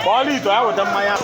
Bolito, wata mmanya.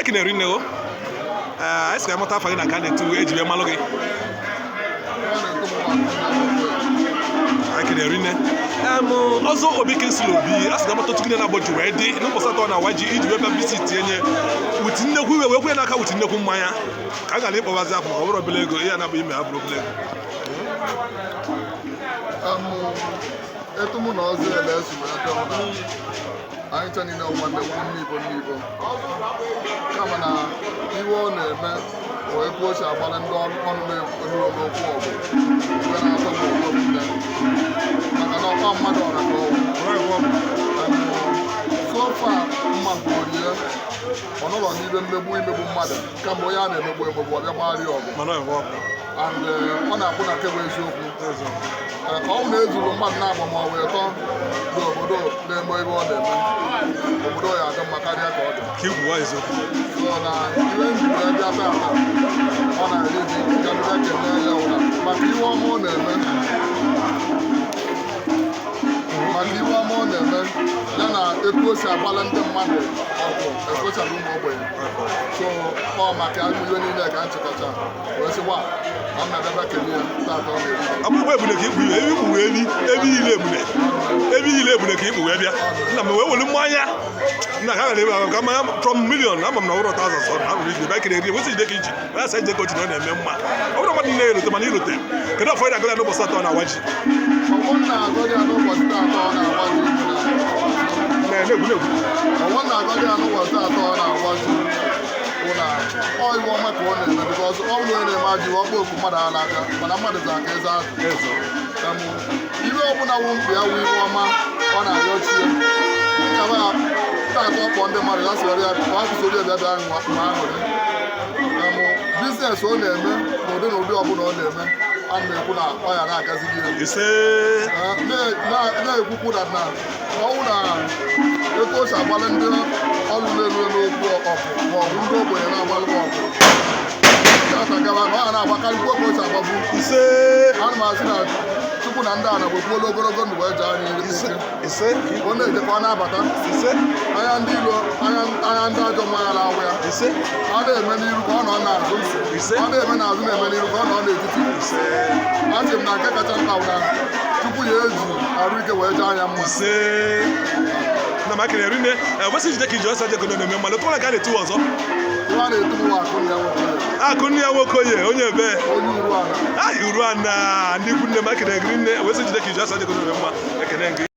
Mike na-eri nne o anyị sị ka amụta afọ gị na nke a na-etu eji wee malụ gị Mike na-eri nne ọzọ Obi Kingsley Obi a sị ka amụta otu gị na-agboju wee dị n'ụbọchị atọ na waji iji wee bịa visit enye wuti nnekwu iwe wee kwenye n'aka wuti nnekwu mmanya ka a gara ịkpọbazi afọ ọ bụrụ obele ego ihe na-abụ ime ha bụrụ obele ego etu mụ na ọzọ ele esu wee dọọ anyị chọ niile nwanne n'ibo kama na iwe ọ na-eme wee kwuo ochi agbara ndị ọnụ na-ekwu okwu ọgụ mgbe na-atọ m ụgwọ nne maka na ọkwa mmadụ ọra ka ọgwụ sofa mma bụ orie ọ nọrọ n'ibe imegbu mmadụ kama onye a na-emegbu ọ bịa gbagharị ọgụ and ọ na-abụ na nke bụ eziokwu ka ọ na-ezuru mmadụ na-agba ma ọ wee tọ n'obodo na-eme ebe ọ na-eme obodo ya adị mma karịa ka ọ dị so na ihe njikwa ebe ata ata ọ na-eri ji gabịa kene ya ụra maka iwe ọma ọ na-eme ya na etu o si agbala ndị mmadụ ọgwụ ekwechaghị ụmụ ogbenye so ọ maka iwe niile ka nchịkọcha wee sịkwa na mma ebe kelee taata ọ na-eri agbụgbọ ebule ka ikpu ebi ikpu ebe niile ebule ka ikpu wee bịa nna m wee were mmanya nna ka gara ebe ahụ ka mmanya from million ama m na ọrụ thousands ọ na-abụrụ iji ebe ekere eri wesị ije ka iji wee asa ije ka oji na ọ na-eme mma ọ bụrụ mmadụ niile erote mana irote kedu ọfọ ị na-agụla n'ụbọchị atọ na waji ọwụ na-agọdị ya n'ụbọchị atọ ọ na-agwazi ọwụ na-agọdị ya n'ụbọchị atọ ọ na-agwazi ụna ọ iwe ọma ka ọ na-eme bikọz ọ bụrụ onye na-eme ajụ ọkpọ okwu mmadụ a na-aga mana mmadụ za ka eze azụ iwe ọbụla wụ mkpa ya wụ iwe ọma ọ na-arịọ chie dịka ya taata ọkpọ ndị mmadụ ya sịrị ya ka ọ kwụsịrị ebe ebe ahụ ma aṅụrị biznes ọ na-eme n'ụdị na ụdị ọbụla ọ na-eme a na-ekwu na ọ ya na-agazi gị na-ekwukwu na ọnwụ na etu o si agbalị ndị ọrụ n'elu okwu ọkụ ma ọ bụ ndị ogbenye na-agbalị ọkụ gaba na ọ ya na-agbakarịkwu oge o si agbagbu ana m asị na Chukwu na ndị a na-egbukwuola ogologo ndụ wee jee anyị ise ọ na-ejekwa na-abata anya ndị ilo anya ndị ajọ mmanya na-awụ ya ọ na-eme n'iru ka ọ nọ n'azụ ọ na-eme n'azụ na-eme n'iru ka ọ nọ n'etiti asị m na nke kacha mkpa bụ na Chukwu ya eji arụ ike wee jee anya mma na maka na erinne wesị jide ka iji ọsọ jego na-eme mmalụ tụwara ka a na-etu ọzọ akụnne ya nwoke onye ebe uru ana ndị ikwu nne maka na egiri nne wesị jide ka iji ọsọ jego na-eme mma ekene gị